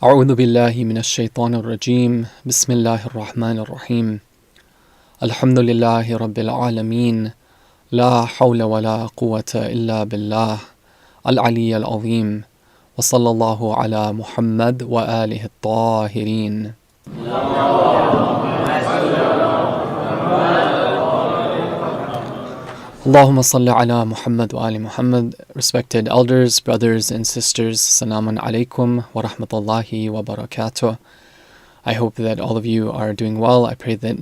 أعوذ بالله من الشيطان الرجيم بسم الله الرحمن الرحيم الحمد لله رب العالمين لا حول ولا قوة إلا بالله العلي العظيم وصلى الله على محمد وآله الطاهرين. Allahumma salli ala Muhammad wa ali Muhammad. Respected elders, brothers and sisters, Assalamu alaikum wa rahmatullahi wa barakatuh. I hope that all of you are doing well. I pray that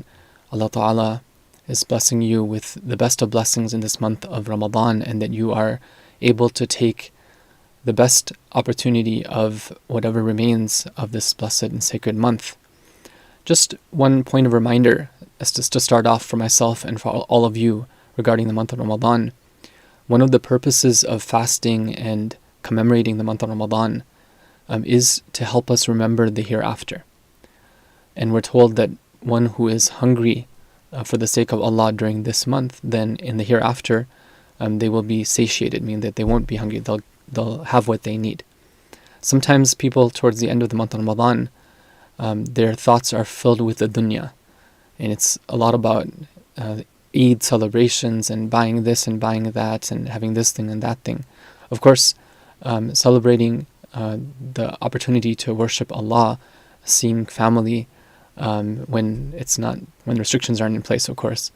Allah Ta'ala is blessing you with the best of blessings in this month of Ramadan, and that you are able to take the best opportunity of whatever remains of this blessed and sacred month. Just one point of reminder as to start off for myself and for all of you regarding the month of Ramadan. One of the purposes of fasting and commemorating the month of Ramadan is to help us remember the hereafter. And we're told that one who is hungry for the sake of Allah during this month, then in the hereafter they will be satiated, meaning that they won't be hungry, they'll have what they need. Sometimes people towards the end of the month of Ramadan, their thoughts are filled with the dunya, and it's a lot about Eid celebrations and buying this and buying that and having this thing and that thing. Of course, celebrating the opportunity to worship Allah, seeing family when restrictions aren't in place, of course,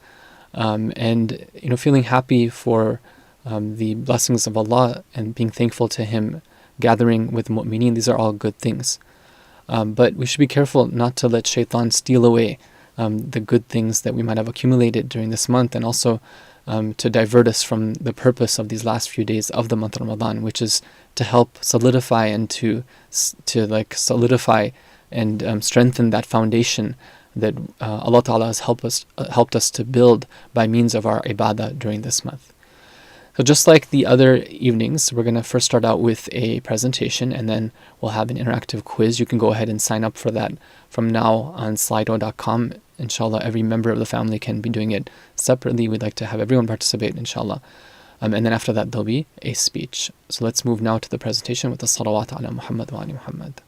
and feeling happy for the blessings of Allah and being thankful to Him, gathering with mu'mineen. These are all good things, but we should be careful not to let shaitan steal away the good things that we might have accumulated during this month, and also to divert us from the purpose of these last few days of the month of Ramadan, which is to help solidify and to solidify and strengthen that foundation that Allah Ta'ala has helped us to build by means of our ibadah during this month. So just like the other evenings, we're going to first start out with a presentation, and then we'll have an interactive quiz. You can go ahead and sign up for that from now on slido.com. Inshallah, every member of the family can be doing it separately. We'd like to have everyone participate, inshallah. And then after that, there'll be a speech. So let's move now to the presentation with the salawat ala Muhammad wa ali Muhammad.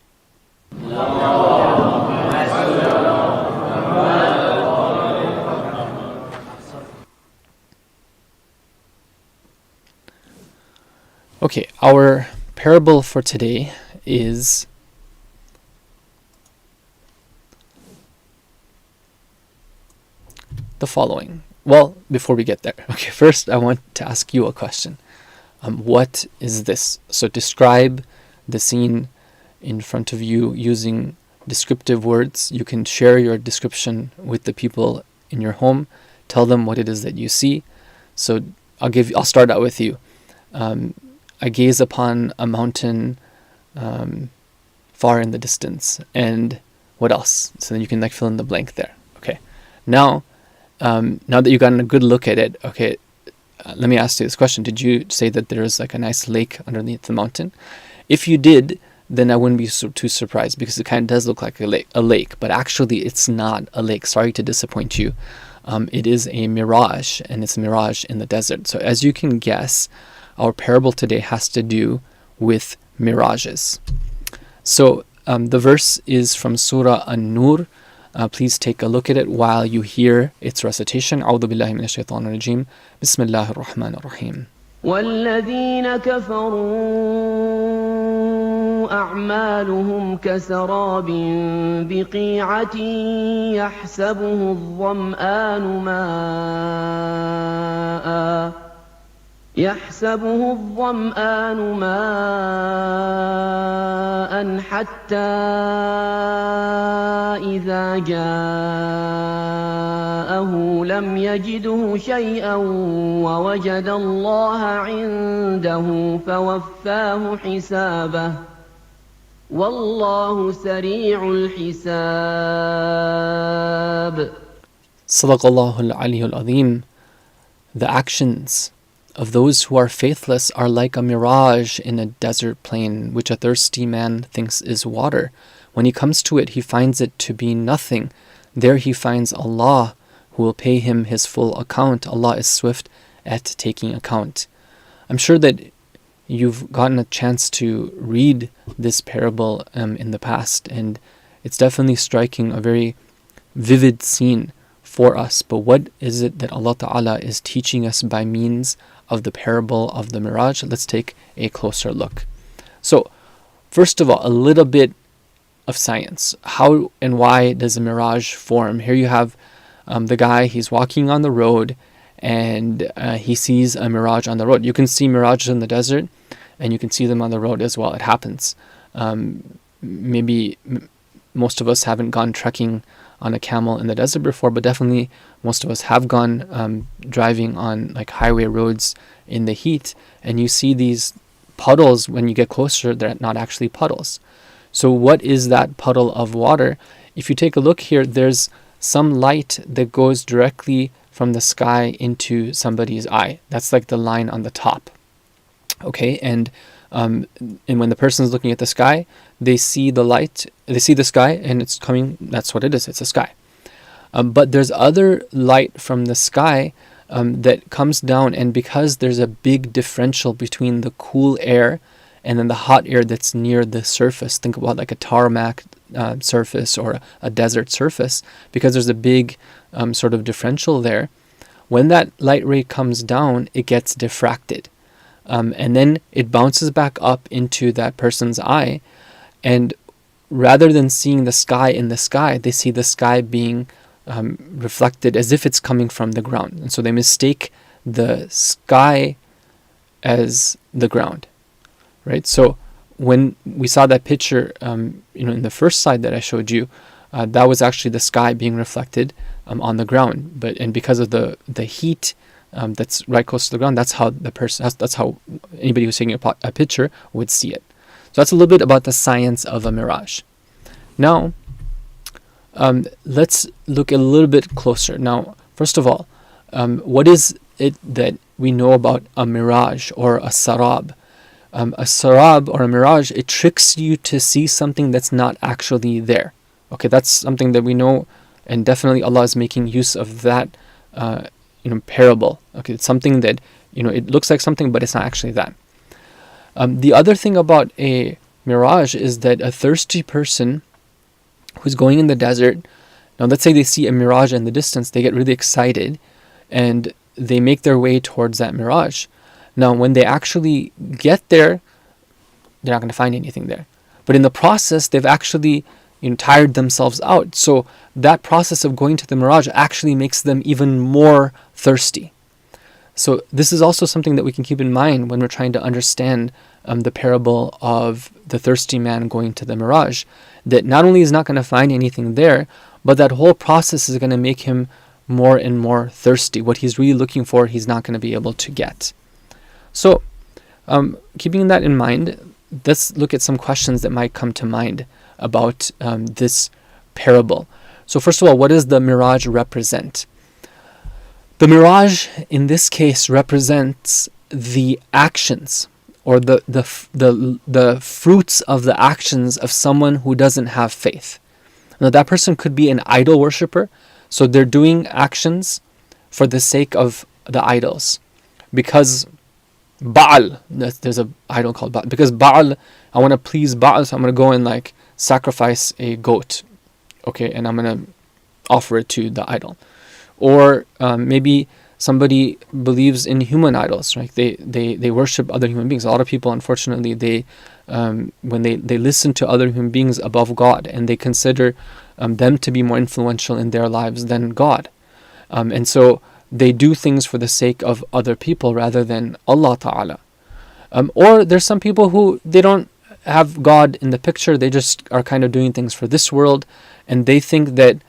Okay, our parable for today is the following. Well, before we get there, okay, first I want to ask you a question. What is this? So describe the scene in front of you using descriptive words. You can share your description with the people in your home. Tell them what it is that you see. So I'll start out with you. I gaze upon a mountain far in the distance. And what else? So then you can fill in the blank there. Okay. Now that you've gotten a good look at it, okay, let me ask you this question. Did you say that there's a nice lake underneath the mountain? If you did, then I wouldn't be too surprised, because it kind of does look like a lake, but actually it's not a lake. Sorry to disappoint you. It is a mirage, and it's a mirage in the desert. So as you can guess, our parable today has to do with mirages. So the verse is from Surah An-Nur. Please take a look at it while you hear its recitation. أعوذ بالله من الشيطان الرجيم. بسم الله الرحمن الرحيم. والذين كفروا أعمالهم كسراب بقيعة يحسبه الظمآن ماء حتى إذا جاءه لم يجده شيئا ووجد الله عنده فوفاه حسابه والله سريع الحساب. صدق الله العلي العظيم. The actions of those who are faithless are like a mirage in a desert plain, which a thirsty man thinks is water. When he comes to it, he finds it to be nothing. There he finds Allah, who will pay him his full account. Allah is swift at taking account. I'm sure that you've gotten a chance to read this parable in the past, and it's definitely striking a very vivid scene for us. But what is it that Allah Ta'ala is teaching us by means of the parable of the Mirage? Let's take a closer look. So, first of all, a little bit of science. How and why does a mirage form? Here you have the guy, he's walking on the road, and he sees a mirage on the road. You can see mirages in the desert, and you can see them on the road as well. It happens. Maybe most of us haven't gone trekking on a camel in the desert before, but definitely most of us have gone driving on like highway roads in the heat, and you see these puddles. When you get closer, they're not actually puddles. So what is that puddle of water? If you take a look here, there's some light that goes directly from the sky into somebody's eye. That's like the line on the top. Okay, and when the person's looking at the sky, they see the light, they see the sky, and it's coming, that's what it is, it's a sky. But there's other light from the sky that comes down, and because there's a big differential between the cool air and then the hot air that's near the surface, think about like a tarmac surface or a desert surface, because there's a big sort of differential there. When that light ray comes down, it gets diffracted. And then it bounces back up into that person's eye, and rather than seeing the sky in the sky, they see the sky being reflected as if it's coming from the ground. And so they mistake the sky as the ground, right? So when we saw that picture, in the first slide that I showed you, that was actually the sky being reflected on the ground. And because of the heat that's right close to the ground, that's how that's how anybody who's taking a picture would see it. So that's a little bit about the science of a mirage. Now, let's look a little bit closer. Now, first of all, what is it that we know about a mirage or a sarab? A sarab or a mirage, it tricks you to see something that's not actually there. Okay, that's something that we know, and definitely Allah is making use of that parable. Okay, it's something that it looks like something, but it's not actually that. The other thing about a mirage is that a thirsty person who's going in the desert, now let's say they see a mirage in the distance, they get really excited and they make their way towards that mirage. Now when they actually get there, they're not going to find anything there. But in the process, they've actually tired themselves out. So that process of going to the mirage actually makes them even more thirsty. So this is also something that we can keep in mind when we're trying to understand the parable of the thirsty man going to the mirage, that not only is not going to find anything there, but that whole process is going to make him more and more thirsty. What he's really looking for, he's not going to be able to get. So keeping that in mind, let's look at some questions that might come to mind about this parable. So first of all, what does the mirage represent? The mirage in this case represents the actions or the fruits of the actions of someone who doesn't have faith. Now that person could be an idol worshiper, so they're doing actions for the sake of the idols. Because Baal, there's an idol called Baal. Because Baal, I want to please Baal, so I'm going to go and sacrifice a goat. Okay, and I'm going to offer it to the idol. Or maybe somebody believes in human idols, right? They worship other human beings. A lot of people, unfortunately, they when they listen to other human beings above God, and they consider them to be more influential in their lives than God. And so they do things for the sake of other people rather than Allah Ta'ala. Or there's some people who they don't have God in the picture. They just are kind of doing things for this world, and they think that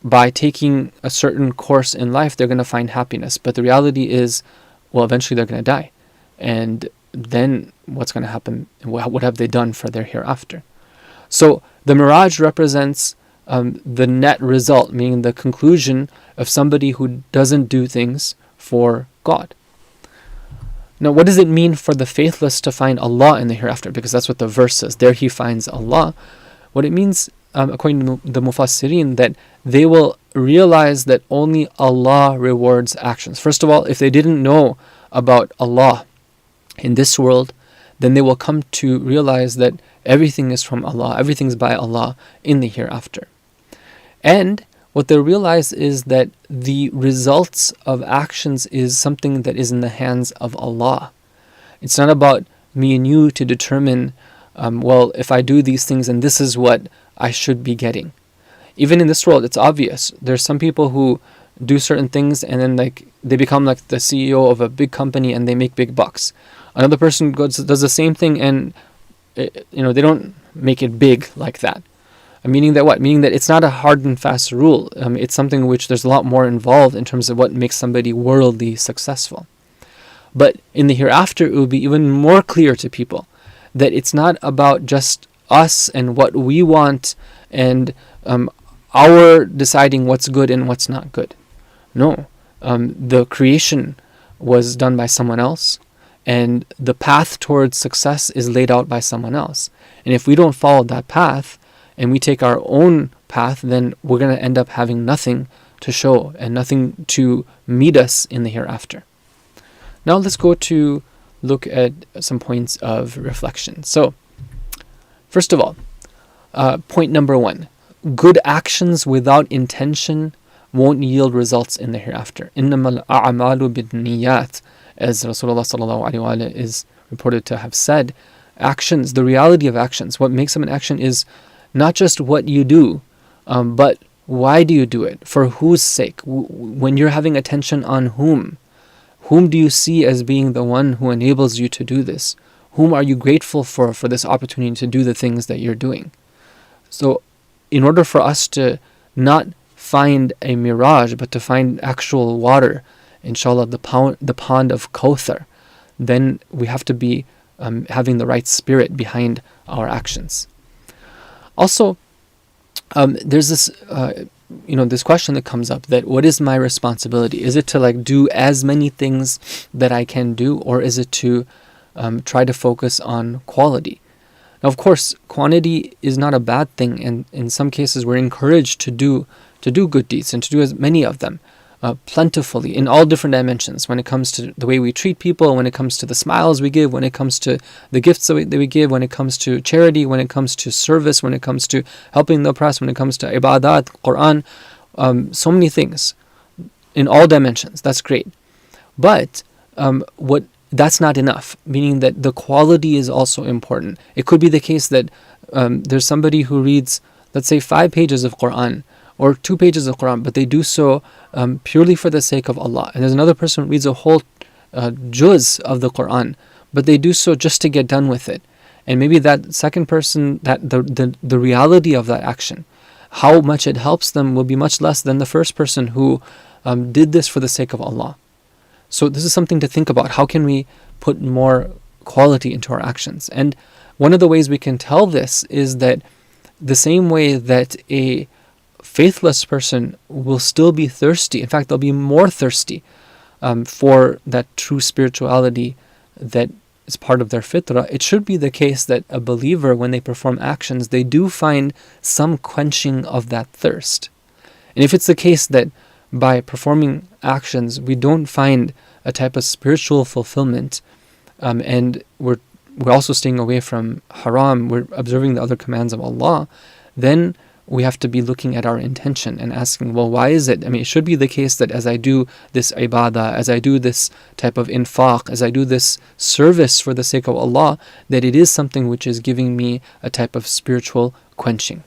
by taking a certain course in life, they're going to find happiness. But the reality is, well, eventually they're going to die. And then what's going to happen? What have they done for their hereafter? So the mirage represents the net result, meaning the conclusion of somebody who doesn't do things for God. Now, what does it mean for the faithless to find Allah in the hereafter? Because that's what the verse says. There he finds Allah. What it means, according to the Mufassirin, that they will realize that only Allah rewards actions. First of all, if they didn't know about Allah, in this world, then they will come to realize that everything is from Allah, everything's by Allah in the hereafter. And what they realize is that the results of actions is something that is in the hands of Allah. It's not about me and you to determine, well, if I do these things and this is what I should be getting. Even in this world, it's obvious. There's some people who do certain things and then they become like the CEO of a big company and they make big bucks. Another person does the same thing and they don't make it big like that. Meaning that what? Meaning that it's not a hard and fast rule. It's something which there's a lot more involved in terms of what makes somebody worldly successful. But in the hereafter, it will be even more clear to people that it's not about just us and what we want and our deciding what's good and what's not good. No, the creation was done by someone else, and the path towards success is laid out by someone else. And if we don't follow that path, and we take our own path, then we're going to end up having nothing to show and nothing to meet us in the hereafter. Now let's go to look at some points of reflection. So, first of all, point number 1, good actions without intention won't yield results in the hereafter. إِنَّمَا الْأَعْمَالُ بِالنِّيَّاتِ, as Rasulullah sallallahu alaihi wasallam is reported to have said. Actions, the reality of actions, what makes them an action is not just what you do, but why do you do it? For whose sake? When you're having attention on whom? Whom do you see as being the one who enables you to do this? Whom are you grateful for this opportunity to do the things that you're doing? So in order for us to not find a mirage, but to find actual water, inshallah, the pond of Kawthar, then we have to be having the right spirit behind our actions. Also, there's this, this question that comes up that what is my responsibility? Is it to do as many things that I can do, or is it to try to focus on quality? Now, of course, quantity is not a bad thing, and in some cases we're encouraged to do good deeds and to do as many of them plentifully in all different dimensions. When it comes to the way we treat people, when it comes to the smiles we give, when it comes to the gifts that we give, when it comes to charity, when it comes to service, when it comes to helping the oppressed, when it comes to ibadat, Quran, so many things in all dimensions. That's great. But that's not enough, meaning that the quality is also important. It could be the case that there's somebody who reads, let's say, 5 pages of Quran or 2 pages of Quran, but they do so purely for the sake of Allah. And there's another person who reads a whole juz of the Quran, but they do so just to get done with it. And maybe that second person, that the reality of that action, how much it helps them will be much less than the first person who did this for the sake of Allah. So this is something to think about. How can we put more quality into our actions? And one of the ways we can tell this is that the same way that a faithless person will still be thirsty, in fact, they'll be more thirsty for that true spirituality that is part of their fitrah, it should be the case that a believer, when they perform actions, they do find some quenching of that thirst. And if it's the case that by performing actions we don't find a type of spiritual fulfillment, and we're also staying away from haram, we're observing the other commands of Allah, then we have to be looking at our intention and asking, well, why is it? I mean, it should be the case that as I do this ibadah, as I do this type of infaq, as I do this service for the sake of Allah, that it is something which is giving me a type of spiritual quenching.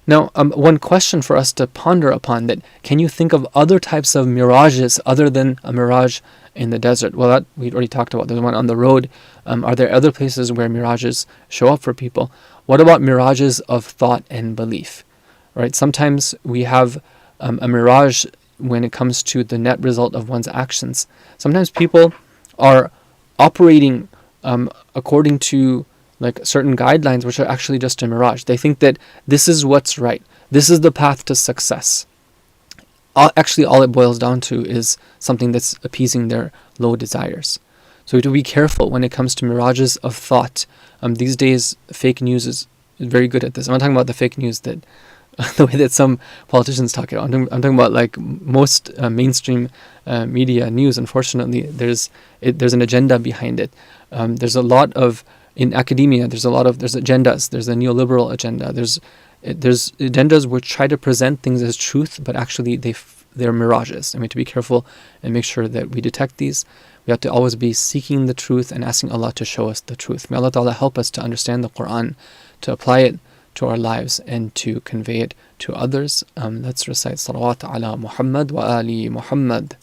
Now, one question for us to ponder upon, that can you think of other types of mirages other than a mirage in the desert? Well, that we already talked about. There's one on the road. Are there other places where mirages show up for people? What about mirages of thought and belief? Right? Sometimes we have a mirage when it comes to the net result of one's actions. Sometimes people are operating according to certain guidelines which are actually just a mirage. They think that this is what's right. This is the path to success. Actually, all it boils down to is something that's appeasing their low desires. So we have to be careful when it comes to mirages of thought. These days, fake news is very good at this. I'm not talking about the fake news that the way that some politicians talk it. I'm talking about like most mainstream media news. Unfortunately, there's an agenda behind it. There's a lot of, in academia, there's agendas. There's a neoliberal agenda. There's agendas which try to present things as truth, but actually they're mirages. And we have to be careful and make sure that we detect these. We have to always be seeking the truth and asking Allah to show us the truth. May Allah Ta'ala help us to understand the Quran, to apply it to our lives, and to convey it to others. Let's recite salawat ala Muhammad wa ali Muhammad.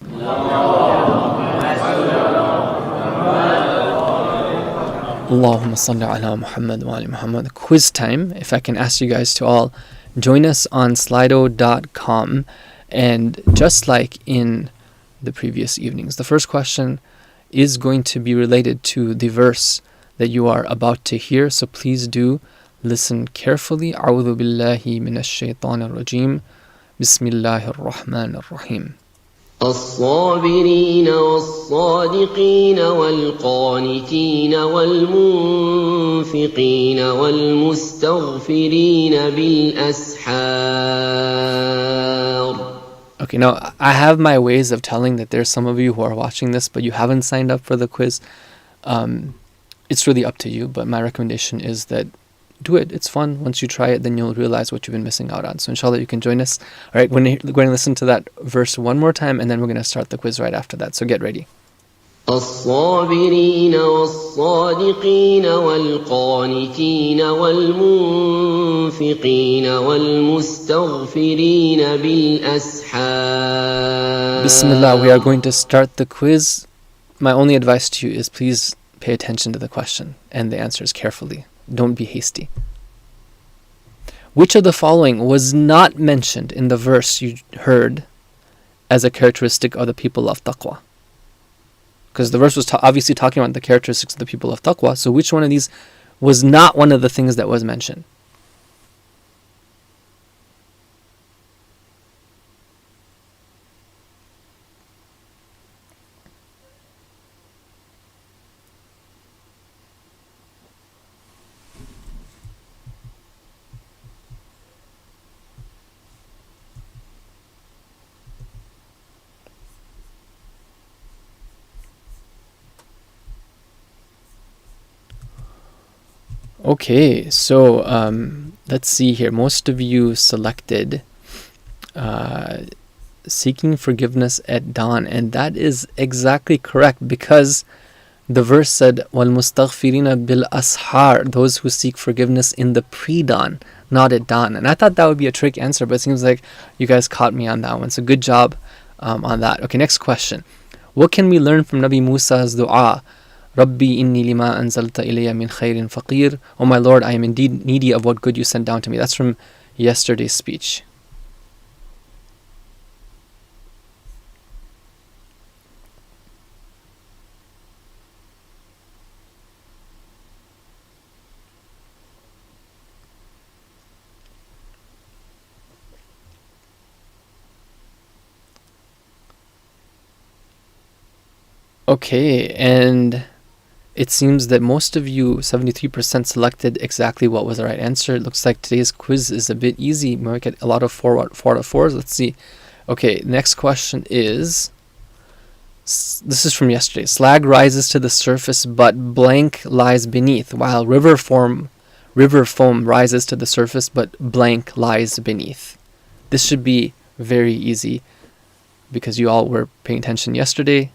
Allahumma salli ala Muhammad wa ali Muhammad. Quiz time. If I can ask you guys to all join us on slido.com. And just like in the previous evenings, the first question is going to be related to the verse that you are about to hear. So please do listen carefully. A'udhu billahi minash shaitanir rajim. Bismillahir rahmanir rahim. الصابرين والصادقين والقانتين والمنفقين والمستغفرين بالأسحار. Okay, now I have my ways of telling that there's some of you who are watching this, but you haven't signed up for the quiz. It's really up to you, but my recommendation is that do it. It's fun. Once you try it, then you'll realize what you've been missing out on. So inshallah, you can join us. All right, we're going to listen to that verse one more time, and then we're going to start the quiz right after that. So get ready. الصابرين والصادقين والقانتين والمنفقين والمستغفرين بالأسحار. Bismillah, we are going to start the quiz. My only advice to you is please pay attention to the question and the answers carefully. Don't be hasty. Which of the following was not mentioned in the verse you heard as a characteristic of the people of taqwa? Because the verse was obviously talking about the characteristics of the people of taqwa. So which one of these was not one of the things that was mentioned? Okay, so let's see here. Most of you selected seeking forgiveness at dawn, and that is exactly correct because the verse said, وَالْمُسْتَغْفِرِينَ بِالْأَسْحَارِ, those who seek forgiveness in the pre-dawn, not at dawn. And I thought that would be a trick answer, but it seems like you guys caught me on that one. So good job on that. Okay, next question. What can we learn from Nabi Musa's dua? Rabbi inni lima anzalta ilayya min khairin faqir. Oh my Lord, I am indeed needy of what good you sent down to me. That's from yesterday's speech. Okay, and it seems that most of you, 73%, selected exactly what was the right answer. It looks like today's quiz is a bit easy. We might get a lot of 4 out of 4s. Let's see. Okay, next question is, this is from yesterday. Slag rises to the surface, but blank lies beneath, while river foam rises to the surface, but blank lies beneath. This should be very easy because you all were paying attention yesterday.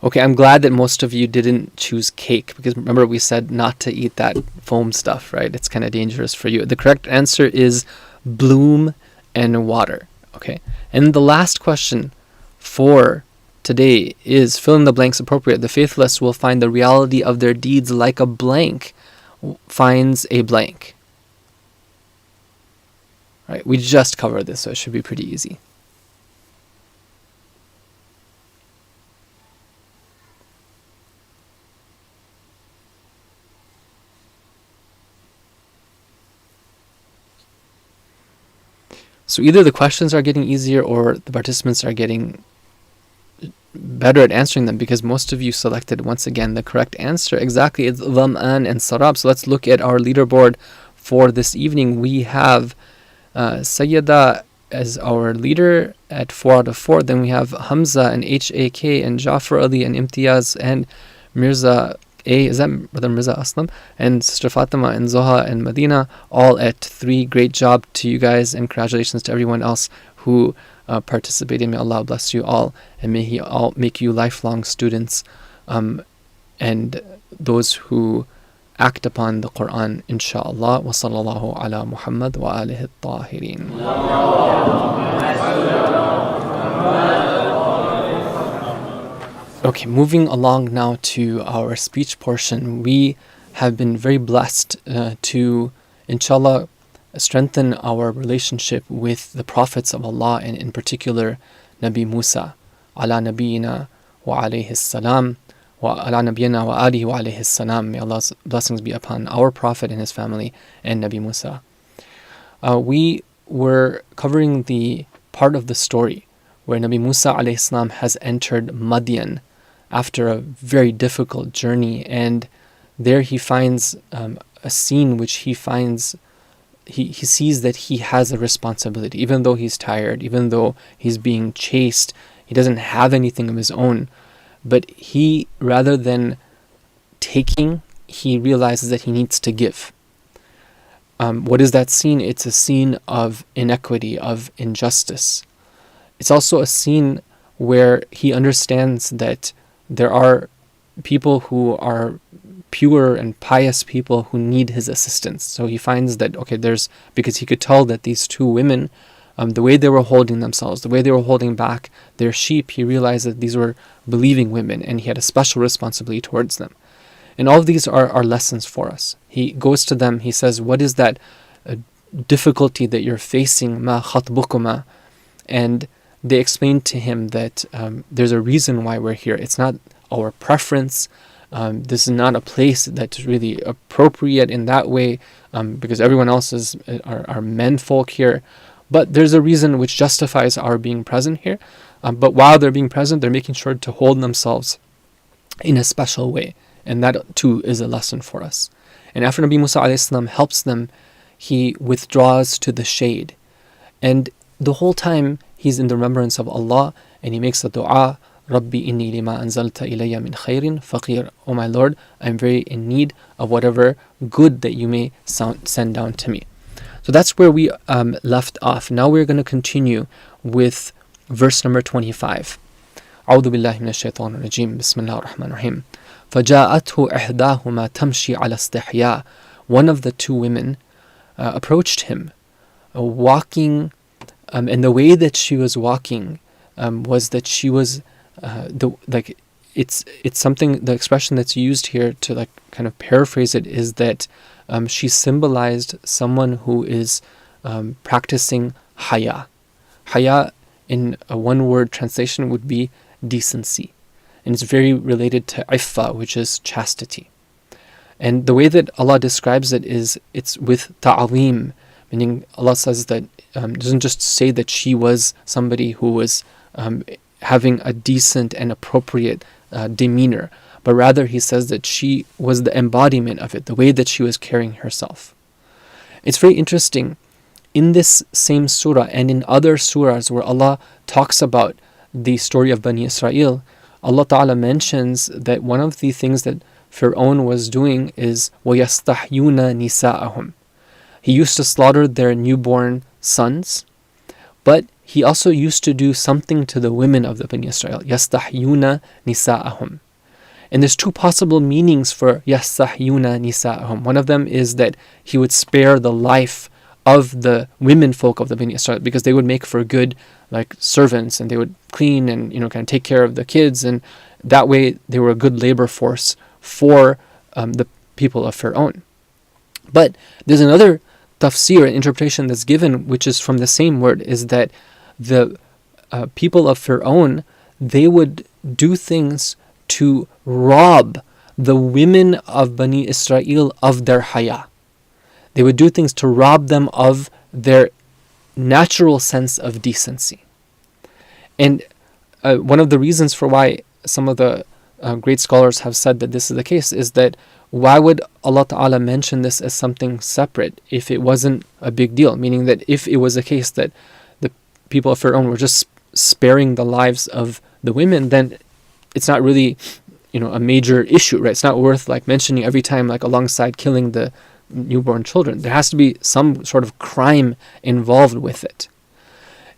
Okay, I'm glad that most of you didn't choose cake because remember we said not to eat that foam stuff, right? It's kind of dangerous for you. The correct answer is bloom and water, okay? And the last question for today is fill in the blanks appropriate. The faithless will find the reality of their deeds like a blank finds a blank. Right? We just covered this, so it should be pretty easy. So either the questions are getting easier or the participants are getting better at answering them, because most of you selected, once again, the correct answer. Exactly, it's Dham'an and Sarab. So let's look at our leaderboard for this evening. We have Sayyida as our leader at 4 out of 4. Then we have Hamza and HAK and Jafar Ali and Imtiaz and Mirza A. Is that Brother Mirza Aslam? And Sister Fatima and Zoha and Medina, all at 3. Great job to you guys, and congratulations to everyone else who participated. May Allah bless you all, and may He all make you lifelong students, and those who act upon the Quran, inshaAllah. Wa sallallahu ala Muhammad wa alihi at-tahirin. Okay, moving along now to our speech portion. We have been very blessed to, inshallah, strengthen our relationship with the prophets of Allah, and in particular Nabi Musa, ala nabiyina wa alayhi salam, wa ala nabiyina wa alihi wa alayhi salam. May Allah's blessings be upon our prophet and his family and Nabi Musa. We were covering the part of the story where Nabi Musa alayhi salam has entered Madian after a very difficult journey, and there he finds a scene which he finds. He sees that he has a responsibility, even though he's tired, even though he's being chased, he doesn't have anything of his own. But he, rather than taking, he realizes that he needs to give. What is that scene? It's a scene of inequity, of injustice. It's also a scene where he understands that there are people who are pure and pious people who need his assistance. So he finds that, okay, because he could tell that these 2 women, the way they were holding themselves, the way they were holding back their sheep, he realized that these were believing women, and he had a special responsibility towards them. And all of these are lessons for us. He goes to them, he says, what is that difficulty that you're facing? Ma khatbukuma? And they explained to him that there's a reason why we're here. It's not our preference. This is not a place that's really appropriate in that way, because everyone else are menfolk here. But there's a reason which justifies our being present here. But while they're being present, they're making sure to hold themselves in a special way. And that too is a lesson for us. And after Nabi Musa a.s. helps them, he withdraws to the shade. And the whole time he's in the remembrance of Allah, and he makes a dua, Rabbi inni lima anzalta ilayya min khairin faqir. Oh my Lord, I'm very in need of whatever good that you may send down to me. So that's where we left off. Now we're going to continue with verse number 25. أعوذ بالله من الشيطان الرجيم بسم الله الرحمن الرحيم فجاءته إحداهما تمشي على استحياء. One of the 2 women approached him, walking, and the way that she was walking was that she was it's something, the expression that's used here to kind of paraphrase it is that she symbolized someone who is practicing haya. Haya in a one-word translation would be decency, and it's very related to iffa, which is chastity. And the way that Allah describes it is it's with ta'aleem, meaning Allah says that doesn't just say that she was somebody who was having a decent and appropriate demeanor, but rather he says that she was the embodiment of it, the way that she was carrying herself. It's very interesting. In this same surah and in other surahs where Allah talks about the story of Bani Israel, Allah Ta'ala mentions that one of the things that Fir'aun was doing is وَيَسْتَحْيُونَ نِسَاءَهُمْ. He used to slaughter their newborn sons, but he also used to do something to the women of the Bani Israel. يَسْتَحْيُونَ نِسَاءَهُمْ. And there's 2 possible meanings for يَسْتَحْيُونَ نِسَاءَهُمْ. One of them is that he would spare the life of the women folk of the Bani Israel, because they would make for good servants, and they would clean and kind of take care of the kids, and that way they were a good labor force for the people of Fir'aun. But there's another tafsir, interpretation that's given, which is from the same word, is that the people of Fir'aun, they would do things to rob the women of Bani Israel of their haya. They would do things to rob them of their natural sense of decency. And one of the reasons for why some of the great scholars have said that this is the case is that why would Allah Ta'ala mention this as something separate if it wasn't a big deal? Meaning that if it was a case that the people of Fir'aun were just sparing the lives of the women, then it's not really, a major issue, right? It's not worth like mentioning every time, like alongside killing the newborn children. There has to be some sort of crime involved with it.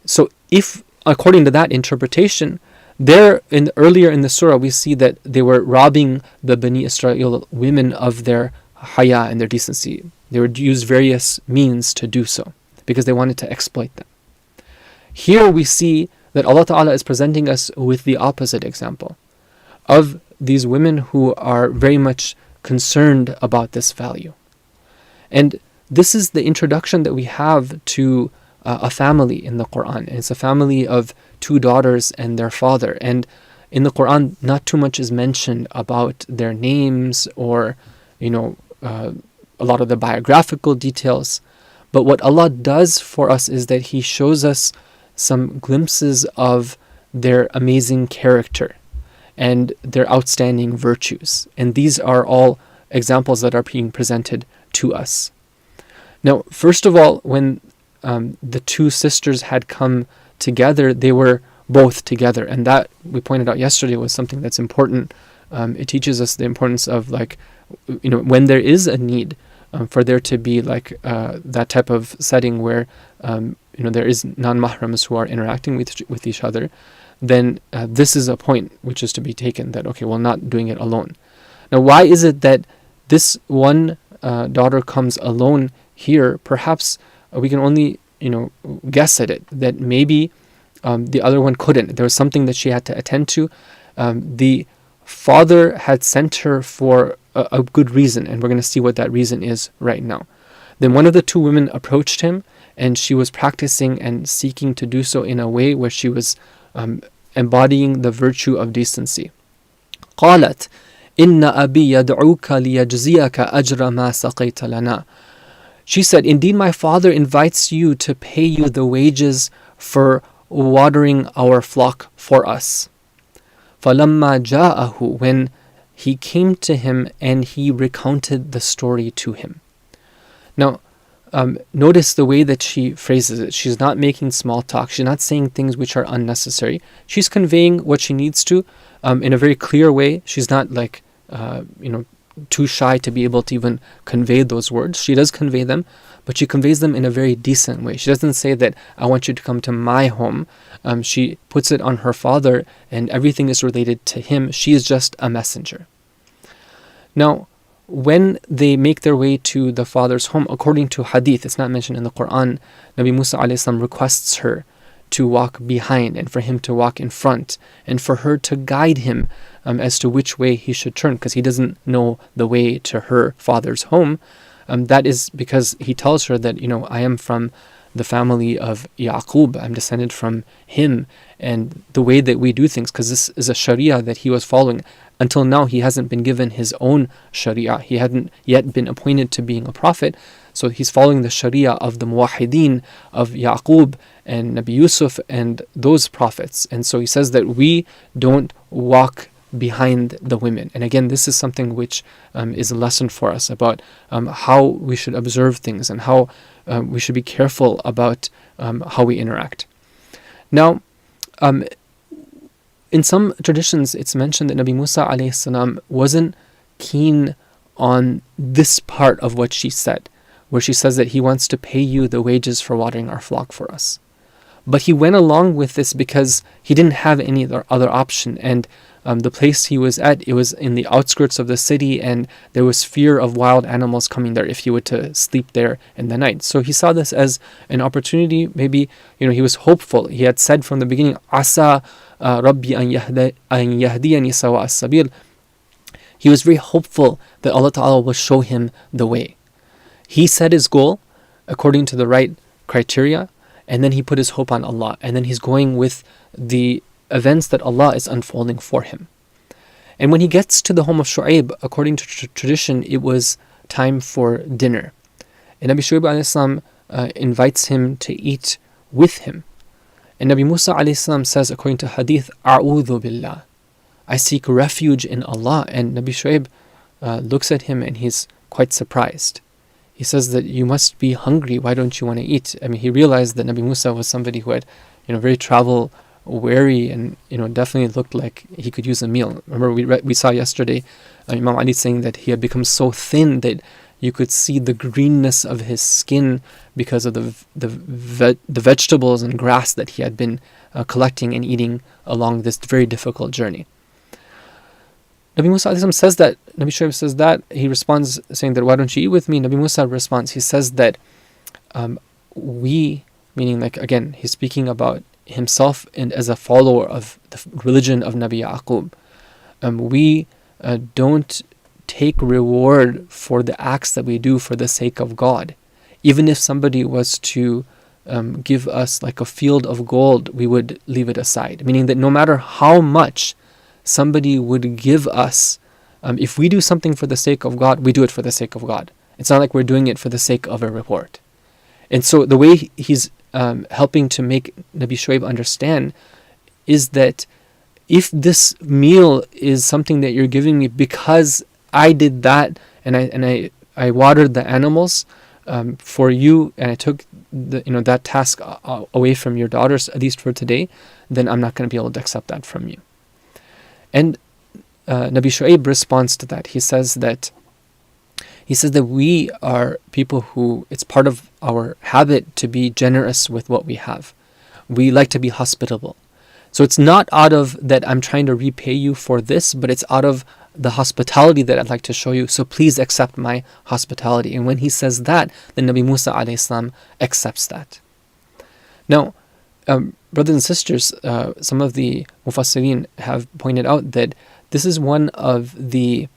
So if, according to that interpretation, earlier in the surah we see that they were robbing the Bani Israel women of their haya and their decency. They would use various means to do so because they wanted to exploit them. Here we see that Allah Ta'ala is presenting us with the opposite example of these women who are very much concerned about this value. And this is the introduction that we have to a family in the Quran. And it's a family of two daughters and their father. And in the Quran, not too much is mentioned about their names or, a lot of the biographical details. But what Allah does for us is that He shows us some glimpses of their amazing character and their outstanding virtues. And these are all examples that are being presented to us. Now, first of all, when the two sisters had come together, they were both together. And that, we pointed out yesterday, was something that's important. It teaches us the importance of, when there is a need for there to be that type of setting where there is non-mahrams who are interacting with each other, then this is a point which is to be taken, that okay, we're not doing it alone. Now, why is it that this one daughter comes alone here? Perhaps we can only guess at it, that maybe the other one couldn't. There was something that she had to attend to. The father had sent her for a good reason, and we're going to see what that reason is right now. Then one of the two women approached him, and she was practicing and seeking to do so in a way where she was embodying the virtue of decency. قالت إن أبي يدعوك ليجزيك أجر ما سقيت لنا. She said, indeed my father invites you to pay you the wages for watering our flock for us. فَلَمَّا جَاءَهُ, when he came to him and he recounted the story to him. Now, notice the way that she phrases it. She's not making small talk. She's not saying things which are unnecessary. She's conveying what she needs to in a very clear way. She's not too shy to be able to even convey those words. She does convey them, but she conveys them in a very decent way. She doesn't say that I want you to come to my home. She puts it on her father, and everything is related to him. She is just a messenger. Now, when they make their way to the father's home, according to hadith, it's not mentioned in the Quran, Nabi Musa ﷺ requests her to walk behind and for him to walk in front and for her to guide him as to which way he should turn, because he doesn't know the way to her father's home. That is because he tells her that, I am from the family of Yaqub, I'm descended from him, and the way that we do things, because this is a sharia that he was following. Until now, he hasn't been given his own sharia. He hadn't yet been appointed to being a prophet. So he's following the sharia of the muwahideen, of Yaqub and Nabi Yusuf and those prophets. And so he says that we don't walk behind the women. And again, this is something which is a lesson for us about how we should observe things and how we should be careful about how we interact. Now, in some traditions, it's mentioned that Nabi Musa ﷺ wasn't keen on this part of what she said, where she says that he wants to pay you the wages for watering our flock for us. But he went along with this because he didn't have any other option. And the place he was at, it was in the outskirts of the city, and there was fear of wild animals coming there if he were to sleep there in the night. So he saw this as an opportunity. Maybe, he was hopeful. He had said from the beginning, Asa Rabbi an yahdiyani sawa as-sabil. He was very hopeful that Allah Ta'ala will show him the way. He set his goal according to the right criteria, and then he put his hope on Allah, and then he's going with the events that Allah is unfolding for him. And when he gets to the home of Shuayb, according to tradition, it was time for dinner. And Nabi Shuayb a.s. invites him to eat with him. And Nabi Musa ﷺ says, according to hadith, A'udhu billah, I seek refuge in Allah. And Nabi Shuayb looks at him and he's quite surprised. He says that you must be hungry. Why don't you want to eat? I mean, he realized that Nabi Musa was somebody who had, very travel weary and, definitely looked like he could use a meal. Remember, we saw yesterday Imam Ali saying that he had become so thin that you could see the greenness of his skin because of the vegetables and grass that he had been collecting and eating along this very difficult journey. Nabi Musa says that, Nabi Shuayb says that, he responds saying that, why don't you eat with me? Nabi Musa responds, he says that we, meaning like, again, he's speaking about himself and as a follower of the religion of Nabi Yaqub, we don't take reward for the acts that we do for the sake of God. Even if somebody was to give us like a field of gold, we would leave it aside. Meaning that no matter how much somebody would give us, if we do something for the sake of God, we do it for the sake of God. It's not like we're doing it for the sake of a reward. And so the way he's helping to make Nabi Shuayb understand is that if this meal is something that you're giving me because I did that and I watered the animals for you, and I took that task away from your daughters, at least for today, then I'm not going to be able to accept that from you. And Nabi Shuayb responds to that. He says that we are people who, it's part of our habit to be generous with what we have. We like to be hospitable. So it's not out of that I'm trying to repay you for this, but it's out of the hospitality that I'd like to show you. So please accept my hospitality. And when he says that, then Nabi Musa ﷺ accepts that. Now, brothers and sisters, some of the Mufassirin have pointed out that this is one of the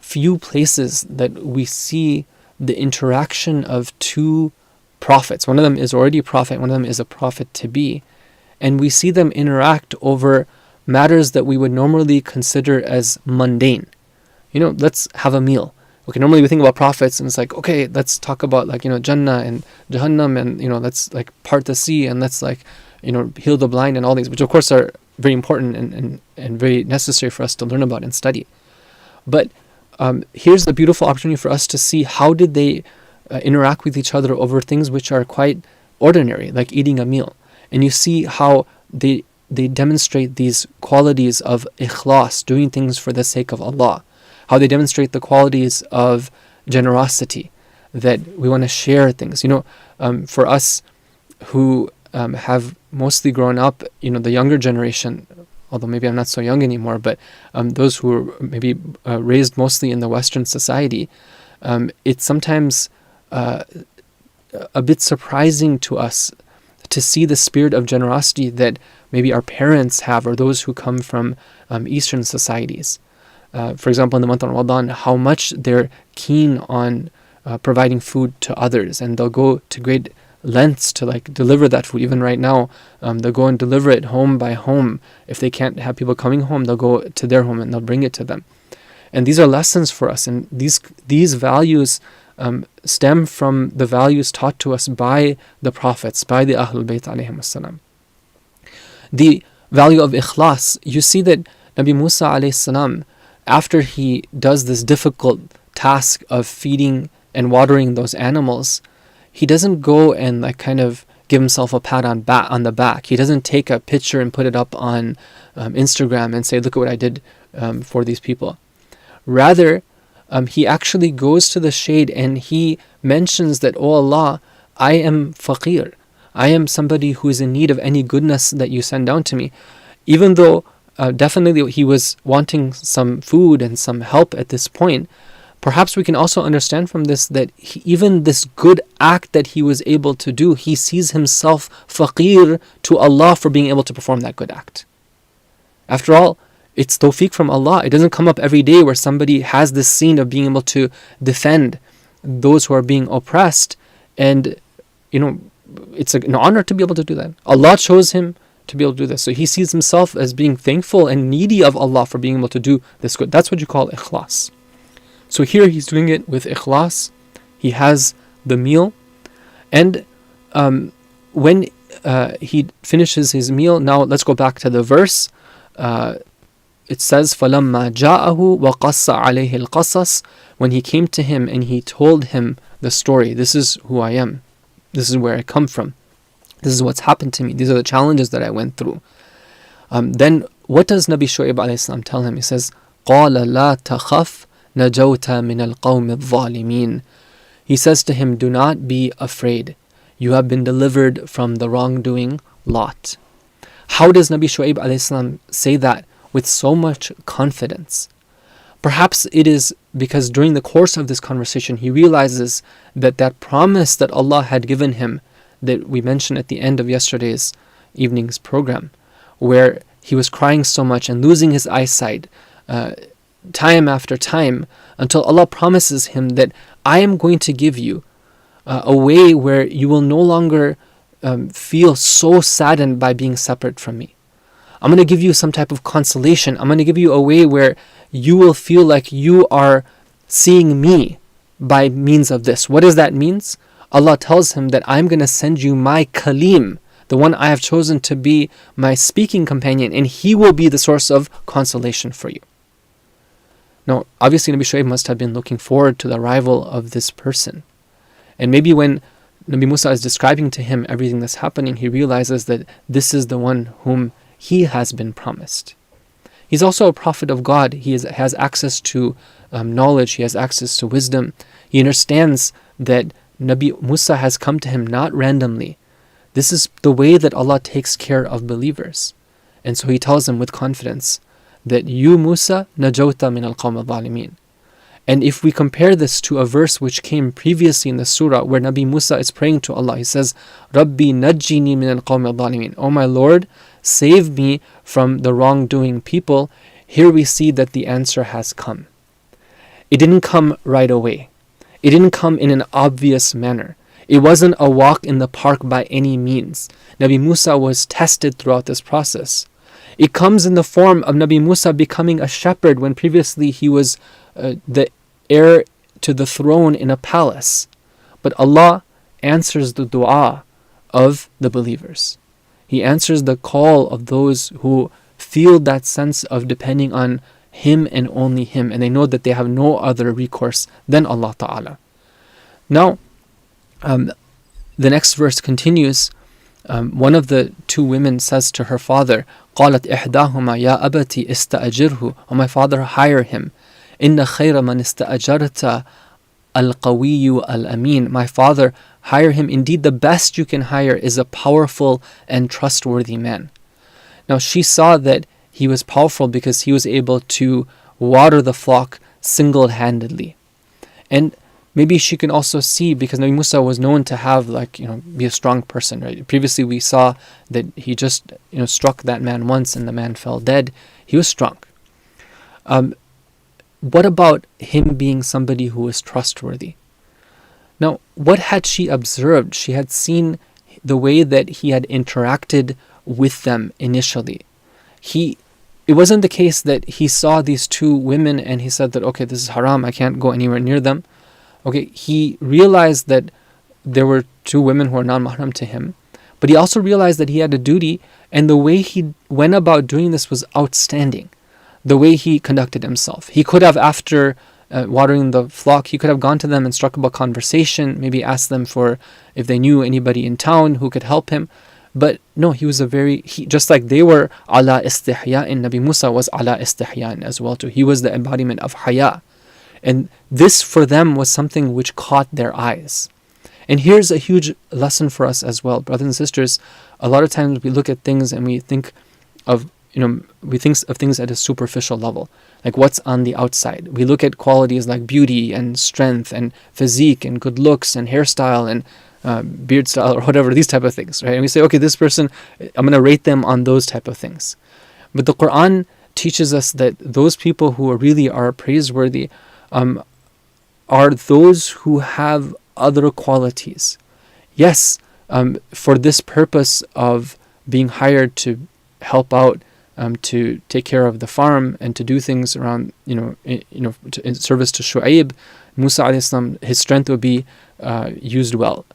few places that we see the interaction of two prophets. One of them is already a prophet, one of them is a prophet to be. And we see them interact over matters that we would normally consider as mundane. Let's have a meal. Okay, normally we think about prophets and it's like, okay, let's talk about Jannah and Jahannam and, let's like part the sea and let's like, heal the blind and all these, which of course are very important and very necessary for us to learn about and study. But here's the beautiful opportunity for us to see how did they interact with each other over things which are quite ordinary, like eating a meal. And you see how they demonstrate these qualities of ikhlas, doing things for the sake of Allah. How they demonstrate the qualities of generosity, that we want to share things. For us who have mostly grown up, the younger generation, although maybe I'm not so young anymore, but those who were maybe raised mostly in the Western society, it's sometimes a bit surprising to us to see the spirit of generosity that maybe our parents have, or those who come from Eastern societies. For example, in the month of Ramadan, how much they're keen on providing food to others, and they'll go to great lengths to like deliver that food. Even right now, they'll go and deliver it home by home. If they can't have people coming home, they'll go to their home and they'll bring it to them. And these are lessons for us, and these values stem from the values taught to us by the prophets, by the Ahlul Bayt alayhim salam. The value of ikhlas, you see that Nabi Musa alayhi salam, after he does this difficult task of feeding and watering those animals, he doesn't go and like kind of give himself a pat on the back. He doesn't take a picture and put it up on Instagram and say, look at what I did for these people. Rather, he actually goes to the shade and he mentions that, oh Allah, I am faqir. I am somebody who is in need of any goodness that you send down to me. Even though definitely he was wanting some food and some help at this point, perhaps we can also understand from this that even this good act that he was able to do, he sees himself faqir to Allah for being able to perform that good act. After all, it's tawfiq from Allah. It doesn't come up every day where somebody has this scene of being able to defend those who are being oppressed, and it's an honor to be able to do that. Allah chose him to be able to do this. So he sees himself as being thankful and needy of Allah for being able to do this good. That's what you call ikhlas. So here he's doing it with ikhlas. He has the meal, and when he finishes his meal. Now let's go back to the verse. It says, فَلَمَّا جَاءَهُ وَقَصَّ عَلَيْهِ الْقَصَصِ, when he came to him and he told him the story. This is who I am. This is where I come from. This is what's happened to me. These are the challenges that I went through. Then what does Nabi Shuayb alayhi salam tell him? He says, قَالَ لَا تَخَفْ نَجَوْتَ مِنَ الْقَوْمِ الظَّالِمِينَ. He says to him, do not be afraid. You have been delivered from the wrongdoing lot. How does Nabi Shuayb alayhi salam say that with so much confidence? Perhaps it is because during the course of this conversation, he realizes that that promise that Allah had given him, that we mentioned at the end of yesterday's evening's program, where he was crying so much and losing his eyesight time after time, until Allah promises him that I am going to give you a way where you will no longer feel so saddened by being separate from me. I'm going to give you some type of consolation. I'm going to give you a way where you will feel like you are seeing me by means of this. What does that mean? Allah tells him that I'm going to send you my Kalim, the one I have chosen to be my speaking companion, and he will be the source of consolation for you. Now, obviously Nabi Shuayb must have been looking forward to the arrival of this person. And maybe when Nabi Musa is describing to him everything that's happening, he realizes that this is the one whom he has been promised. He's also a prophet of God. He has access to knowledge. He has access to wisdom. He understands that Nabi Musa has come to him not randomly. This is the way that Allah takes care of believers. And so he tells him with confidence that you, Musa, najawta min al-qawm al-zalimin. And if we compare this to a verse which came previously in the surah where Nabi Musa is praying to Allah, he says, Rabbi najjini min al-qawm al-zalimin. Oh my Lord, save me from the wrongdoing people. Here we see that the answer has come. It didn't come right away. It didn't come in an obvious manner. It wasn't a walk in the park by any means. Nabi Musa was tested throughout this process. It comes in the form of Nabi Musa becoming a shepherd when previously he was the heir to the throne in a palace. But Allah answers the dua of the believers. He answers the call of those who feel that sense of depending on Him and only Him, and they know that they have no other recourse than Allah Ta'ala. Now, the next verse continues. One of the two women says to her father, قالت إحداهما يا أبتي استأجره. Oh my father, hire him. إن خير من استأجرت القوي الأمين. My father, hire him. Indeed, the best you can hire is a powerful and trustworthy man. Now she saw that he was powerful because he was able to water the flock single-handedly. And maybe she can also see, because Nabi Musa was known to have be a strong person, right? Previously we saw that he just struck that man once and the man fell dead. He was strong. What about him being somebody who was trustworthy? Now, what had she observed? She had seen the way that he had interacted with them initially. It wasn't the case that he saw these two women and he said that, okay, this is haram, I can't go anywhere near them. Okay, he realized that there were two women who were non-mahram to him, but he also realized that he had a duty, and the way he went about doing this was outstanding. The way he conducted himself. He could have, after watering the flock, he could have gone to them and struck up a conversation, maybe asked them for if they knew anybody in town who could help him. But no, he was just like they were ala istihya'in, Nabi Musa was ala istihya'in as well too. He was the embodiment of haya. And this for them was something which caught their eyes. And here's a huge lesson for us as well, brothers and sisters. A lot of times we look at things and we think of things at a superficial level, like what's on the outside. We look at qualities like beauty and strength and physique and good looks and hairstyle and beard style or whatever, these type of things, right? And we say, okay, this person, I'm going to rate them on those type of things. But the Quran teaches us that those people who really are praiseworthy are those who have other qualities. Yes, for this purpose of being hired to help out, to take care of the farm and to do things around, in service to Shuayb, Musa alayhi salam, his strength would be used well.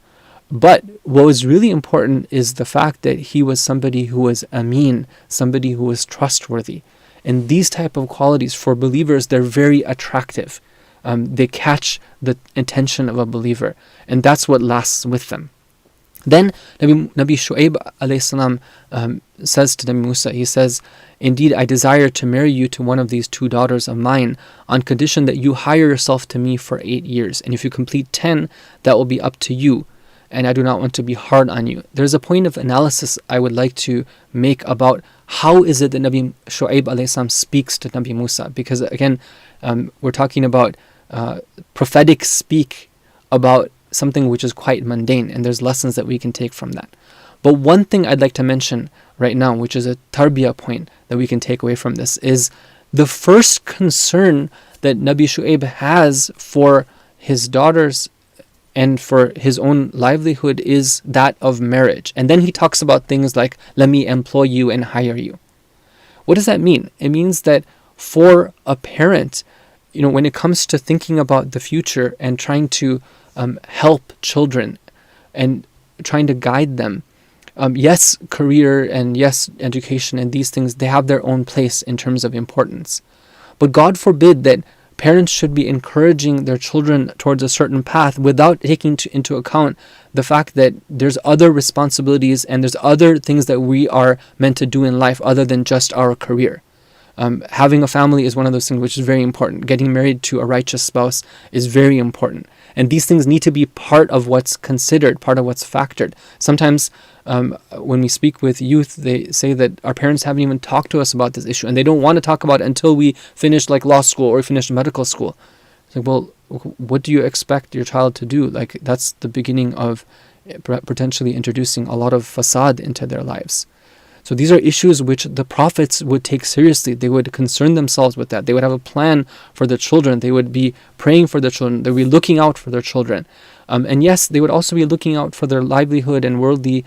But what was really important is the fact that he was somebody who was ameen, somebody who was trustworthy. And these type of qualities for believers, they're very attractive. They catch the attention of a believer, and that's what lasts with them. Then Nabi Shuayb alayhi salam says to Nabi Musa, he says, "Indeed, I desire to marry you to one of these two daughters of mine on condition that you hire yourself to me for 8 years. And if you complete 10, that will be up to you. And I do not want to be hard on you." There's a point of analysis I would like to make about how is it that Nabi Shuayb alayhi salam speaks to Nabi Musa. Because again, we're talking about prophetic speak about something which is quite mundane, and there's lessons that we can take from that. But one thing I'd like to mention right now, which is a tarbiyah point that we can take away from this, is the first concern that Nabi Shuayb has for his daughters and for his own livelihood is that of marriage. And then he talks about things like, "Let me employ you and hire you." What does that mean? It means that for a parent, when it comes to thinking about the future and trying to help children and trying to guide them, yes, career and yes, education and these things, they have their own place in terms of importance. But God forbid that parents should be encouraging their children towards a certain path without taking into account the fact that there's other responsibilities and there's other things that we are meant to do in life other than just our career. Having a family is one of those things which is very important. Getting married to a righteous spouse is very important. And these things need to be part of what's considered, part of what's factored. Sometimes when we speak with youth, they say that our parents haven't even talked to us about this issue, and they don't want to talk about it until we finish like law school or finish medical school. It's like, well, what do you expect your child to do? Like, that's the beginning of potentially introducing a lot of fasad into their lives. So these are issues which the prophets would take seriously. They would concern themselves with that. They would have a plan for their children. They would be praying for their children. They would be looking out for their children. And yes, they would also be looking out for their livelihood and worldly,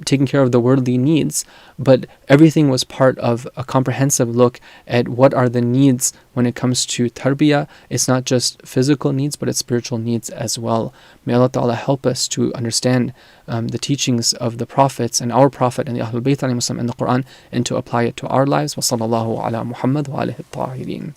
taking care of the worldly needs. But everything was part of a comprehensive look at what are the needs when it comes to tarbiyah. It's not just physical needs, but it's spiritual needs as well. May Allah Ta'ala help us to understand the teachings of the prophets and our prophet and the Ahlul Bayt and the Quran, and to apply it to our lives. Wa sallallahu ala Muhammad wa alihi at-tahirin.